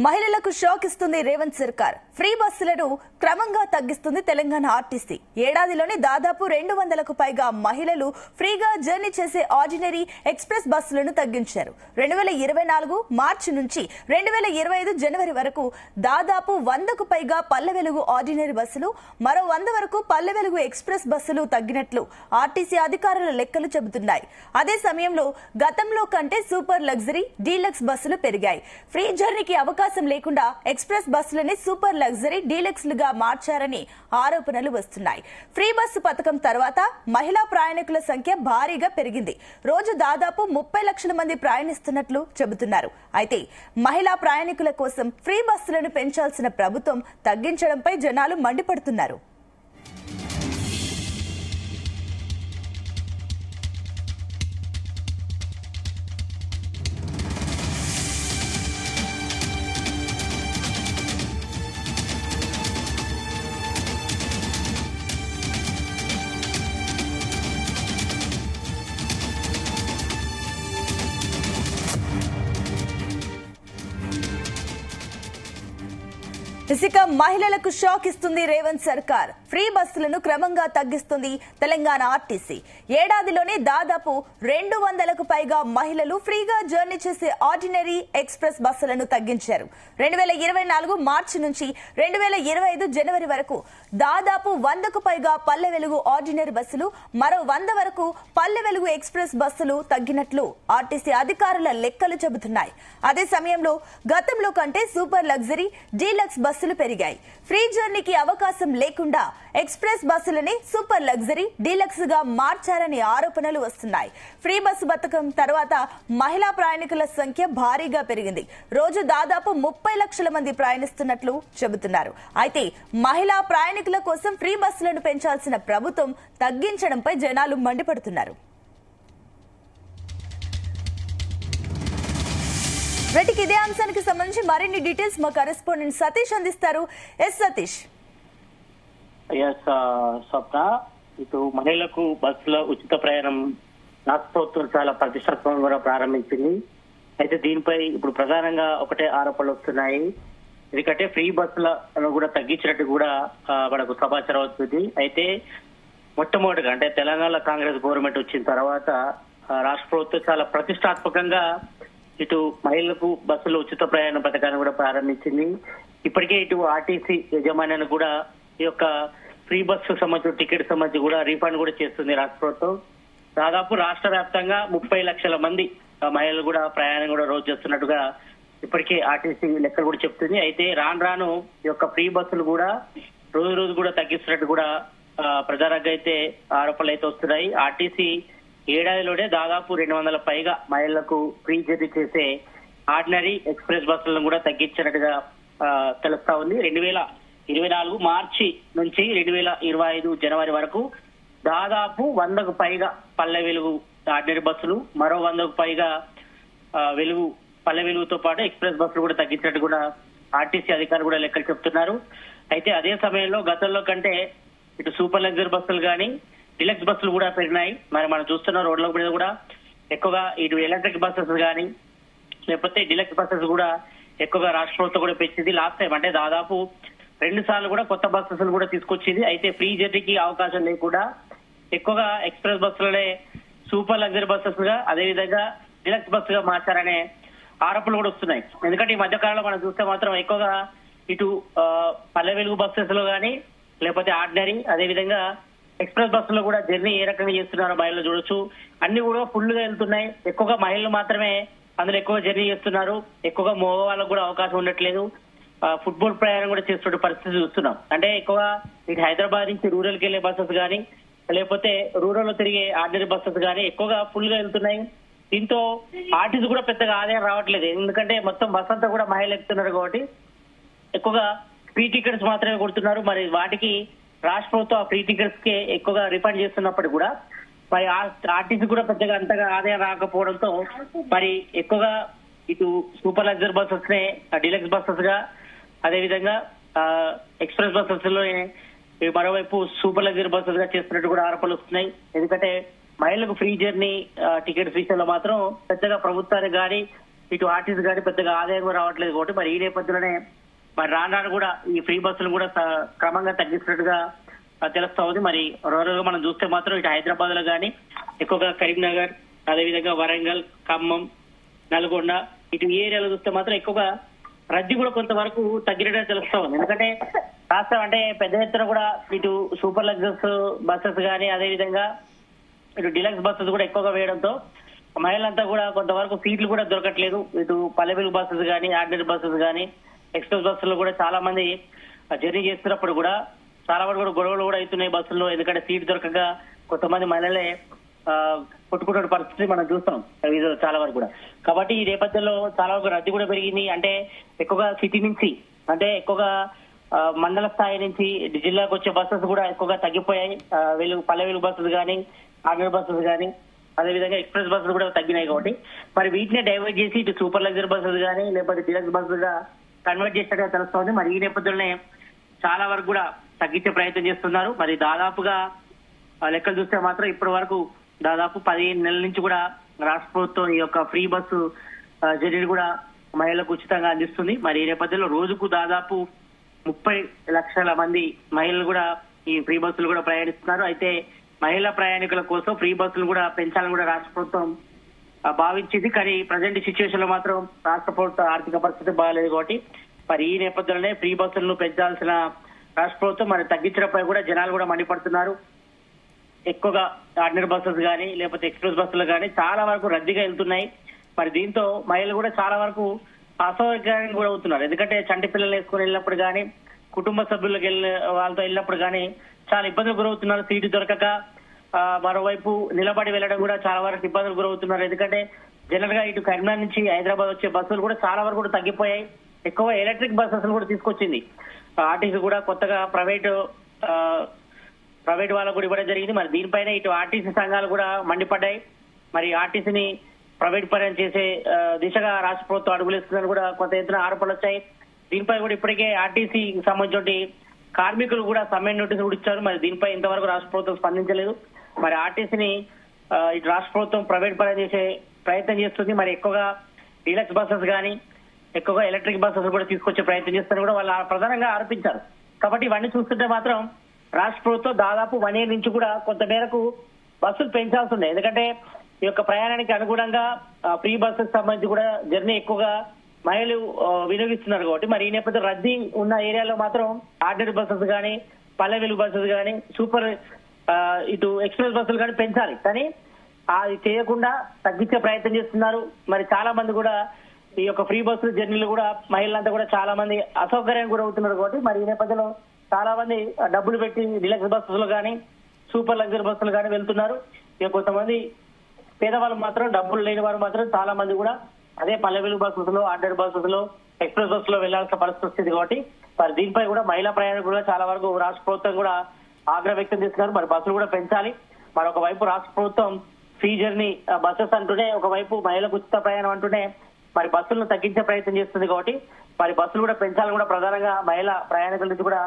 మహిళలకు షాక్ ఇస్తుంది రేవంత్ సర్కార్. ఫ్రీ బస్సులను క్రమంగా తగ్గిస్తుంది తెలంగాణ ఆర్టీసీ. ఏడాదిలోనే దాదాపు 200కు పైగా మహిళలు ఫ్రీగా జర్నీ చేసే ఆర్డినరీ ఎక్స్ప్రెస్ బస్సులను తగ్గించారు. 2024 మార్చి నుంచి 2025 జనవరి వరకు దాదాపు 100కు పైగా పల్లె వెలుగు ఆర్డినరీ బస్సులు, మరో 100 వరకు పల్లె వెలుగు ఎక్స్ప్రెస్ బస్సులు తగ్గినట్లు ఆర్టీసీ అధికారుల లెక్కలు చెబుతున్నాయి. అదే సమయంలో గతంలో కంటే సూపర్ లగ్జరీ, డీలక్స్ బస్సులు పెరిగాయి. ఫ్రీ జర్నీకి అవకాశం లేకుండా ఎక్స్ప్రెస్ బస్సులని సూపర్ లగ్జరీ, డీలక్స్ లుగా మార్చారని ఆరోపణలు వస్తున్నాయి. ఫ్రీ బస్సు పథకం తర్వాత మహిళా ప్రయాణికుల సంఖ్య భారీగా పెరిగింది. రోజు దాదాపు 30 లక్షల మంది ప్రయాణిస్తున్నట్లు చెబుతున్నారు. అయితే మహిళా ప్రయాణికుల కోసం ఫ్రీ బస్సులను పెంచాల్సిన ప్రభుత్వం తగ్గించడంపై జనాలు మండిపడుతున్నారు. ఇసుక మహిళలకు షాక్ ఇస్తుంది రేవంత్ సర్కార్. ఫ్రీ బస్సులను క్రమంగా తగ్గిస్తుంది తెలంగాణ ఆర్టీసీ. ఏడాదిలోనే దాదాపు 200కు పైగా మహిళలు ఫ్రీగా జర్నీ చేసే ఆర్డినరీ ఎక్స్ప్రెస్ బస్సులను తగ్గించారు. 2024 మార్చి నుంచి 2025 జనవరి వరకు దాదాపు 100కు పైగా పల్లె వెలుగు ఆర్డినరీ బస్సులు, మరో 100 వరకు పల్లె వెలుగు ఎక్స్ప్రెస్ బస్సులు తగ్గినట్లు ఆర్టీసీ అధికారుల లెక్కలు చెబుతున్నాయి. అదే సమయంలో గతంలో కంటే సూపర్ లగ్జరీ, డీలక్స్ బస్సులు పెరిగాయి. ఫ్రీ జర్నీకి అవకాశం లేకుండా ఎక్స్ప్రెస్ బస్సులని సూపర్ లగ్జరీ, డీలక్స్ గా మార్చారని ఆరోపణలు వస్తున్నాయి. ఫ్రీ బస్సు పథకం తర్వాత మహిళా ప్రయాణికుల సంఖ్య భారీగా పెరిగింది. రోజు దాదాపు 30 లక్షల మంది ప్రయాణిస్తున్నట్లు చెబుతున్నారు. అయితే మహిళా ప్రయాణికుల కోసం ఫ్రీ బస్సులను పెంచాల్సిన ప్రభుత్వం తగ్గించడంపై జనాలు మండిపడుతున్నారు. వీటికి ఇదే అంశానికి సంబంధించి మరిన్ని డీటెయిల్స్ మా కరెస్పాండెంట్ సతీష్ అందిస్తారు. సతీష్. స్వప్న, ఇటు మహిళలకు బస్సుల ఉచిత ప్రయాణం రాష్ట్ర ప్రభుత్వం చాలా ప్రతిష్టాత్మకంగా ప్రారంభించింది. అయితే దీనిపై ఇప్పుడు ప్రధానంగా ఒకటే ఆరోపణలు వస్తున్నాయి. ఎందుకంటే ఫ్రీ బస్సులను కూడా తగ్గించినట్టు కూడా మనకు సమాచారం అవుతుంది. అయితే మొట్టమొదటిగా అంటే తెలంగాణ కాంగ్రెస్ గవర్నమెంట్ వచ్చిన తర్వాత రాష్ట్ర ప్రభుత్వం చాలా ప్రతిష్టాత్మకంగా ఇటు మహిళలకు బస్సులు ఉచిత ప్రయాణ పథకాన్ని కూడా ప్రారంభించింది. ఇప్పటికే ఇటు ఆర్టీసీ యజమాన్యాన్ని కూడా ఈ యొక్క ఫ్రీ బస్సు సంబంధించిన టికెట్ సంబంధించి కూడా రీఫండ్ కూడా చేస్తుంది రాష్ట్ర ప్రభుత్వం. దాదాపు రాష్ట్ర వ్యాప్తంగా 30 లక్షల మంది మహిళలు కూడా ప్రయాణం కూడా రోజు చేస్తున్నట్టుగా ఇప్పటికే ఆర్టీసీ లెక్కలు కూడా చెప్తుంది. అయితే రాను రాను ఈ యొక్క ఫ్రీ బస్సులు కూడా రోజు రోజు కూడా తగ్గిస్తున్నట్టు కూడా ప్రధానంగా అయితే ఆరోపణలు అయితే వస్తున్నాయి. ఆర్టీసీ ఏడాదిలోనే దాదాపు 200 పైగా మహిళలకు ఫ్రీ జర్నీ చేసే ఆర్డినరీ ఎక్స్ప్రెస్ బస్సులను కూడా తగ్గించినట్టుగా తెలుస్తా ఉంది. 2024 మార్చి నుంచి 2025 జనవరి వరకు దాదాపు 100కు పైగా పల్లె వెలుగు ఆర్డినరీ బస్సులు, మరో 100కు పైగా పల్లె వెలుగుతో పాటు ఎక్స్ప్రెస్ బస్సులు కూడా తగ్గించినట్టు కూడా ఆర్టీసీ అధికారులు కూడా లెక్కలు చెప్తున్నారు. అయితే అదే సమయంలో గతంలో కంటే ఇటు సూపర్ లగ్జరీ బస్సులు కానీ, డిలక్స్ బస్సులు కూడా పెరిగినాయి. మరి మనం చూస్తున్న రోడ్ల మీద కూడా ఎక్కువగా ఇటు ఎలక్ట్రిక్ బస్సెస్ కానీ లేకపోతే డిలక్స్ బస్సెస్ కూడా ఎక్కువగా రాష్ట్ర ప్రభుత్వం కూడా పెంచింది. లాస్ట్ టైం అంటే దాదాపు 2 సార్లు కూడా కొత్త బస్సెస్ కూడా తీసుకొచ్చింది. అయితే ఫ్రీ జర్నీకి అవకాశం లేకుండా ఎక్కువగా ఎక్స్ప్రెస్ బస్సులనే సూపర్ లగ్జరీ బస్సెస్ గా, అదేవిధంగా డిలక్స్ బస్సు గా మార్చారనే ఆరోపణలు కూడా వస్తున్నాయి. ఎందుకంటే ఈ మధ్య కాలంలో మనం చూస్తే మాత్రం ఎక్కువగా ఇటు పల్లె వెలుగు బస్సెస్ లో కానీ లేకపోతే ఆర్డినరీ, అదేవిధంగా ఎక్స్ప్రెస్ బస్సులో కూడా జర్నీ ఏ రకంగా చేస్తున్నారో మహిళలు చూడొచ్చు. అన్ని కూడా ఫుల్ గా వెళ్తున్నాయి. ఎక్కువగా మహిళలు మాత్రమే అందులో ఎక్కువ జర్నీ చేస్తున్నారు. ఎక్కువగా మగ వాళ్ళకు కూడా అవకాశం ఉండట్లేదు. ఫుట్బాల్ ప్రయాణం కూడా చేస్తున్న పరిస్థితి చూస్తున్నాం. అంటే ఎక్కువగా ఇటు హైదరాబాద్ నుంచి రూరల్కి వెళ్లే బస్సెస్ కానీ లేకపోతే రూరల్ లో తిరిగే ఆర్డినరీ బస్సెస్ కానీ ఎక్కువగా ఫుల్ గా వెళ్తున్నాయి. దీంతో ఆర్టీసీ కూడా పెద్దగా ఆదాయం రావట్లేదు. ఎందుకంటే మొత్తం బస్ అంతా కూడా మహిళలు ఎక్కుతున్నారు కాబట్టి ఎక్కువగా ఫ్రీ టికెట్స్ మాత్రమే కొడుతున్నారు. మరి వాటికి రాష్ట్ర ప్రభుత్వం ఫ్రీ టికెట్స్ కే ఎక్కువగా రిఫండ్ చేస్తున్నప్పుడు కూడా మరి ఆర్టీసీ కూడా పెద్దగా అంతగా ఆదాయం రాకపోవడంతో మరి ఎక్కువగా ఇటు సూపర్ లగ్జరీ బస్సెస్ నే డీలక్స్ బస్సెస్ గా, అదేవిధంగా ఎక్స్ప్రెస్ బస్సెస్ లో మరోవైపు సూపర్ లగ్జరీ బస్సెస్ గా చేస్తున్నట్టు కూడా ఆరోపణలు వస్తున్నాయి. ఎందుకంటే మహిళలకు ఫ్రీ జర్నీ టికెట్స్ విషయంలో మాత్రం పెద్దగా ప్రభుత్వానికి కానీ ఇటు ఆర్టీసీ కానీ పెద్దగా ఆదాయం కూడా రావట్లేదు కాబట్టి మరి ఈ నేపథ్యంలోనే మరి రాను కూడా ఈ ఫ్రీ బస్సులు కూడా క్రమంగా తగ్గిస్తున్నట్టుగా తెలుస్తా ఉంది. మరి రోజుగా మనం చూస్తే మాత్రం ఇటు హైదరాబాద్ లో కానీ ఎక్కువగా కరీంనగర్, అదేవిధంగా వరంగల్, ఖమ్మం, నల్గొండ ఇటు ఈ ఏరియాలో చూస్తే మాత్రం ఎక్కువగా రద్దీ కూడా కొంతవరకు తగ్గినట్టుగా తెలుస్తా ఉంది. ఎందుకంటే రాష్ట్రం అంటే పెద్ద ఎత్తున కూడా ఇటు సూపర్ లగ్జరీస్ బస్సెస్ కానీ అదేవిధంగా ఇటు డీలక్స్ బస్సెస్ కూడా ఎక్కువగా వేయడంతో మహిళలంతా కూడా కొంతవరకు సీట్లు కూడా దొరకట్లేదు. ఇటు పల్లె బస్సెస్ కానీ, ఆర్డినరీ బస్సెస్ కానీ, ఎక్స్ప్రెస్ బస్సుల్లో కూడా చాలా మంది జర్నీ చేస్తున్నప్పుడు కూడా చాలా వరకు కూడా గొడవలు కూడా అవుతున్నాయి బస్సుల్లో. ఎందుకంటే సీట్ దొరకక కొంతమంది మహిళలే కొట్టుకుంటున్న పరిస్థితి మనం చూస్తాం చాలా వరకు కూడా. కాబట్టి ఈ నేపథ్యంలో చాలా వరకు రద్దీ కూడా పెరిగింది. అంటే ఎక్కువగా సిటీ నుంచి అంటే ఎక్కువగా మండల స్థాయి నుంచి జిల్లాకు వచ్చే బస్సెస్ కూడా ఎక్కువగా తగ్గిపోయాయి. పల్లె బస్సెస్ కానీ, ఆర్డినరీ బస్సెస్ కానీ, అదేవిధంగా ఎక్స్ప్రెస్ బస్సులు కూడా తగ్గినాయి. కాబట్టి మరి వీటినే డైవర్ట్ చేసి ఇటు సూపర్ లగ్జరీ బస్సెస్ కానీ లేకపోతే డీలక్స్ బస్సెస్ గా కన్వర్ట్ చేసినట్టుగా తెలుస్తోంది. మరి ఈ నేపథ్యంలోనే చాలా వరకు కూడా తగ్గించే ప్రయత్నం చేస్తున్నారు. మరి దాదాపుగా లెక్కలు చూస్తే మాత్రం ఇప్పటి వరకు దాదాపు 15 నెలల నుంచి కూడా రాష్ట్ర ప్రభుత్వం ఈ యొక్క ఫ్రీ బస్సు జర్నీని కూడా మహిళలకు ఉచితంగా అందిస్తుంది. మరి ఈ నేపథ్యంలో రోజుకు దాదాపు 30 లక్షల మంది మహిళలు కూడా ఈ ఫ్రీ బస్సులు కూడా ప్రయాణిస్తున్నారు. అయితే మహిళా ప్రయాణికుల కోసం ఫ్రీ బస్సులు కూడా పెంచాలని కూడా రాష్ట్ర ప్రభుత్వం భావించింది. కానీ ప్రజెంట్ సిచ్యువేషన్ లో మాత్రం రాష్ట్ర ప్రభుత్వ ఆర్థిక పరిస్థితి బాగాలేదు కాబట్టి మరి ఈ నేపథ్యంలోనే ఫ్రీ బస్సులను పెంచాల్సిన రాష్ట్ర ప్రభుత్వం మరి తగ్గించడంపై కూడా జనాలు కూడా మండిపడుతున్నారు. ఎక్కువగా ఆర్డినరీ బస్సెస్ కానీ లేకపోతే ఎక్స్ప్రెస్ బస్సులు కానీ చాలా వరకు రద్దీగా వెళ్తున్నాయి. మరి దీంతో మహిళలు కూడా చాలా వరకు అసౌకర్యానికి కూడా అవుతున్నారు. ఎందుకంటే చంటి పిల్లలు వేసుకుని వెళ్ళినప్పుడు కానీ, కుటుంబ సభ్యులకు వాళ్ళతో వెళ్ళినప్పుడు కానీ చాలా ఇబ్బందులు గురవుతున్నారు. సీటు దొరకక మరోవైపు నిలబడి వెళ్ళడం కూడా చాలా వరకు ఇబ్బందులు గురవుతున్నారు. ఎందుకంటే జనరల్ గా ఇటు కరీంనగర్ నుంచి హైదరాబాద్ వచ్చే బస్సులు కూడా చాలా వరకు కూడా తగ్గిపోయాయి. ఎక్కువ ఎలక్ట్రిక్ బస్సెస్ కూడా తీసుకొచ్చింది ఆర్టీసీ కూడా కొత్తగా ప్రైవేట్ వాళ్ళకు కూడా ఇవ్వడం జరిగింది. మరి దీనిపైన ఇటు ఆర్టీసీ సంఘాలు కూడా మండిపడ్డాయి. మరి ఆర్టీసీని ప్రైవేట్ పరం చేసే దిశగా రాష్ట్ర ప్రభుత్వం అడుగులేస్తుందని కూడా కొంత ఎత్తున ఆరోపణలు వచ్చాయి. దీనిపై కూడా ఇప్పటికే ఆర్టీసీకి సంబంధించిన కార్మికులు కూడా సమ్మె నోటీసులు కూడా ఇచ్చారు. మరి దీనిపై ఇంతవరకు రాష్ట్ర ప్రభుత్వం స్పందించలేదు. మరి ఆర్టీసీని ఇటు రాష్ట్ర ప్రభుత్వం ప్రైవేట్ పరం చేసే ప్రయత్నం చేస్తుంది. మరి ఎక్కువగా డీలక్స్ బస్సెస్ కానీ ఎక్కువగా ఎలక్ట్రిక్ బస్సెస్ కూడా తీసుకొచ్చే ప్రయత్నం చేస్తారని కూడా వాళ్ళు ప్రధానంగా ఆరోపించారు. కాబట్టి ఇవన్నీ చూస్తుంటే మాత్రం రాష్ట్ర ప్రభుత్వం దాదాపు 1 year నుంచి కూడా కొంత మేరకు బస్సులు పెంచాల్సి ఉంది. ఎందుకంటే ఈ యొక్క ప్రయాణానికి అనుగుణంగా ఫ్రీ బస్సెస్ సంబంధించి కూడా జర్నీ ఎక్కువగా మహిళలు వినియోగిస్తున్నారు కాబట్టి మరి ఈ నేపథ్యంలో రద్దీ ఉన్న ఏరియాలో మాత్రం ఆర్డినరీ బస్సెస్ కానీ, పల్లె బస్సెస్ కానీ, సూపర్ ఇటు ఎక్స్ప్రెస్ బస్సులు కానీ పెంచాలి. కానీ అది చేయకుండా తగ్గించే ప్రయత్నం చేస్తున్నారు. మరి చాలా మంది కూడా ఈ యొక్క ఫ్రీ బస్సు జర్నీలు కూడా మహిళలంతా కూడా చాలా మంది అసౌకర్యానికి గురవుతున్నారు కాబట్టి మరి ఈ నేపథ్యంలో చాలా మంది డబ్బులు పెట్టి డీలక్స్ బస్సులు కానీ, సూపర్ లగ్జరీ బస్సులు కానీ వెళ్తున్నారు. ఇక కొంతమంది పేదవాళ్ళు మాత్రం డబ్బులు లేని వారు మాత్రం చాలా మంది కూడా అదే పల్లె బస్సెస్ లో, ఆర్డినరీ బస్సెస్ లో, ఎక్స్ప్రెస్ బస్సు లో వెళ్లాల్సిన పరిస్థితి వస్తుంది కాబట్టి మరి దీనిపై కూడా మహిళా ప్రయాణికులు చాలా వరకు రాష్ట్ర ప్రభుత్వం కూడా ఆగ్రహం వ్యక్తం చేస్తున్నారు. మరి బస్సులు కూడా పెంచాలి. మరి ఒకవైపు రాష్ట్ర ప్రభుత్వం ఫ్రీ జర్నీ బస్సెస్ అంటూనే, ఒకవైపు మహిళలకు ఉచిత ప్రయాణం అంటూనే మరి బస్సులను తగ్గించే ప్రయత్నం చేస్తుంది కాబట్టి మరి బస్సులు కూడా పెంచాలని కూడా ప్రధానంగా మహిళా ప్రయాణికుల నుంచి కూడా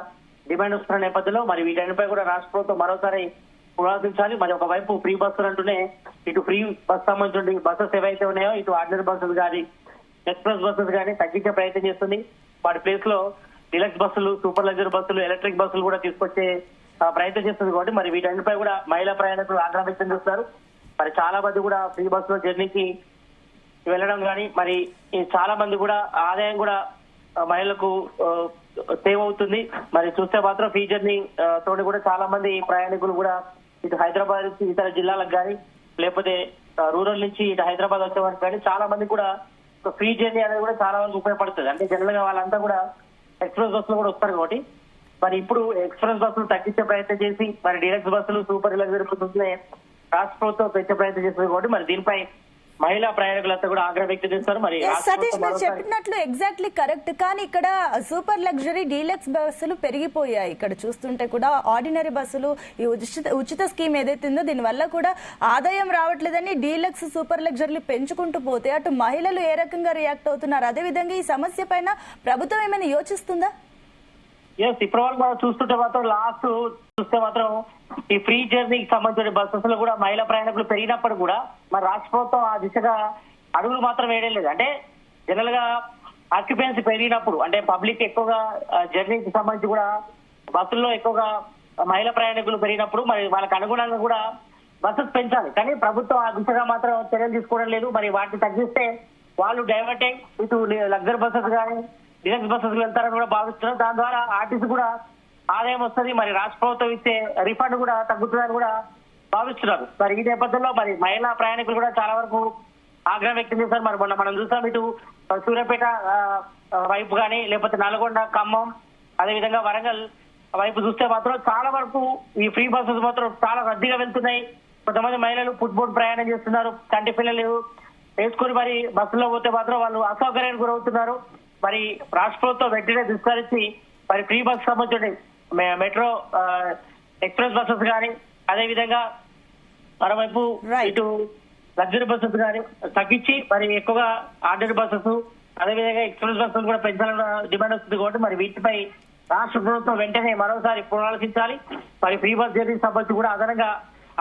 డిమాండ్ వస్తున్న నేపథ్యంలో మరి వీటన్నిపై కూడా రాష్ట్ర ప్రభుత్వం మరోసారి పునరాలోచించాలి. మరి ఒకవైపు ఫ్రీ బస్సులు అంటూనే ఇటు ఫ్రీ బస్ సంబంధించిన బస్సెస్ ఏవైతే ఉన్నాయో ఇటు ఆర్డినరీ బస్సెస్ కానీ, ఎక్స్ప్రెస్ బస్సెస్ కానీ తగ్గించే ప్రయత్నం చేస్తుంది. వాటి ప్లేస్ లో డీలక్స్ బస్సులు, సూపర్ లగ్జరీ బస్సులు, ఎలక్ట్రిక్ బస్సులు కూడా తీసుకొచ్చే ప్రయత్నం చేస్తుంది కాబట్టి మరి వీటన్నిపై కూడా మహిళా ప్రయాణికులు ఆగ్రహం వ్యక్తం చేస్తారు. మరి చాలా మంది కూడా ఫ్రీ బస్సులో జర్నీకి వెళ్ళడం కానీ మరి చాలా మంది కూడా ఆదాయం కూడా మహిళలకు సేవ్ అవుతుంది. మరి చూస్తే మాత్రం ఫ్రీ జర్నీ తోటి కూడా చాలా మంది ప్రయాణికులు కూడా ఇటు హైదరాబాద్ నుంచి ఇతర జిల్లాలకు కానీ లేకపోతే రూరల్ నుంచి ఇటు హైదరాబాద్ వచ్చే వరకు కానీ చాలా మంది కూడా ఫ్రీ జర్నీ అనేది కూడా చాలా వరకు ఉపయోగపడుతుంది. అంటే జనరల్ గా వాళ్ళంతా కూడా ఎక్స్ప్రెస్ బస్సులు కూడా వస్తారు కాబట్టి మరి ఇప్పుడు ఎక్స్ప్రెస్ బస్సులు తగ్గించే ప్రయత్నం చేసి మరి డీలక్స్ బస్సులు, సూపర్ లగ్జరీ బస్సులు రాష్ట్ర ప్రభుత్వం పెంచే ప్రయత్నం చేస్తుంది కాబట్టి మరి దీనిపై మహిళా ప్రయాణికులంతా కూడా ఆగ్రహం వ్యక్తం చేస్తారు. మరి సతీష్ మీరు చెప్పినట్లు ఎగ్జాక్ట్లీ కరెక్ట్. కానీ ఇక్కడ సూపర్ లగ్జరీ డీలక్స్ బస్సులు పెరిగిపోయాయి. ఇక్కడ చూస్తుంటే కూడా ఆర్డినరీ బస్సులు ఈ ఉచిత స్కీమ్ ఏదైతే ఉందో దీని వల్ల కూడా ఆదాయం రావట్లేదని డీలక్స్, సూపర్ లగ్జరీలు పెంచుకుంటూ పోతే అటు మహిళలు ఏ రకంగా రియాక్ట్ అవుతున్నారు? అదేవిధంగా ఈ సమస్య పైన ప్రభుత్వం ఏమైనా యోచిస్తుందా? ఇప్పటి వరకు మనం చూస్తుంటే మాత్రం లాస్ట్ చూస్తే మాత్రం ఈ ఫ్రీ జర్నీకి సంబంధించిన బస్సెస్ లో కూడా మహిళా ప్రయాణికులు పెరిగినప్పుడు కూడా మరి రాష్ట్ర ప్రభుత్వం ఆ దిశగా అడుగులు మాత్రం వేయడం లేదు. అంటే జనరల్ గా ఆక్యుపెన్సీ పెరిగినప్పుడు అంటే పబ్లిక్ ఎక్కువగా జర్నీకి సంబంధించి కూడా బస్సుల్లో ఎక్కువగా మహిళా ప్రయాణికులు పెరిగినప్పుడు మరి వాళ్ళకి అనుగుణంగా కూడా బస్సెస్ పెంచాలి. కానీ ప్రభుత్వం ఆ దిశగా మాత్రం చర్యలు తీసుకోవడం లేదు. మరి వాటిని తగ్గిస్తే వాళ్ళు డైవర్ట్ అయ్యి ఇటు లగ్జరీ బస్సెస్ కానీ డిలక్స్ బస్సెస్ వెళ్తారని కూడా భావిస్తున్నారు. దాని ద్వారా ఆర్టీసీ కూడా ఆదాయం వస్తుంది. మరి రాష్ట్ర ప్రభుత్వం ఇచ్చే రిఫండ్ కూడా తగ్గుతుందని కూడా భావిస్తున్నారు. మరి ఈ నేపథ్యంలో మరి మహిళా ప్రయాణికులు కూడా చాలా వరకు ఆగ్రహం వ్యక్తం చేశారు. మరి మొన్న మనం చూసాం ఇటు సూర్యాపేట వైపు కానీ లేకపోతే నల్గొండ, ఖమ్మం, అదేవిధంగా వరంగల్ వైపు చూస్తే మాత్రం చాలా వరకు ఈ ఫ్రీ బస్సెస్ మాత్రం చాలా రద్దీగా వెళ్తున్నాయి. కొంతమంది మహిళలు ఫుట్బోర్డ్ ప్రయాణం చేస్తున్నారు. కంటి పిల్లలు వేసుకుని మరి బస్సులో పోతే మాత్రం వాళ్ళు అసౌకర్యానికి గురవుతున్నారు. మరి రాష్ట్ర ప్రభుత్వం వెంటనే విస్తరించి మరి ఫ్రీ బస్ సంబంధించిన మెట్రో ఎక్స్ప్రెస్ బస్సెస్ కానీ అదేవిధంగా మరోవైపు ఇటు లగ్జరీ బస్సెస్ కానీ తగ్గించి మరి ఎక్కువగా ఆర్డినరీ బస్సెస్ అదేవిధంగా ఎక్స్ప్రెస్ బస్సెస్ కూడా పెంచాలన్న డిమాండ్ వస్తుంది. కాబట్టి మరి వీటిపై రాష్ట్ర ప్రభుత్వం వెంటనే మరోసారి పునరాలోచించాలి. మరి ఫ్రీ బస్ జర్నీ సంబంధించి కూడా అదనంగా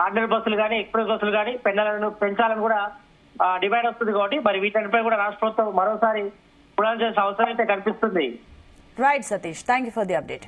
ఆర్డినరీ బస్సులు కానీ ఎక్స్ప్రెస్ బస్సులు కానీ పెంచాలని కూడా డిమాండ్ వస్తుంది. కాబట్టి మరి వీటన్నిపై కూడా రాష్ట్ర ప్రభుత్వం మరోసారి పునరాలోచించాల్సిన అవసరం అయితే కనిపిస్తుంది. Right Satish, thank you for the update.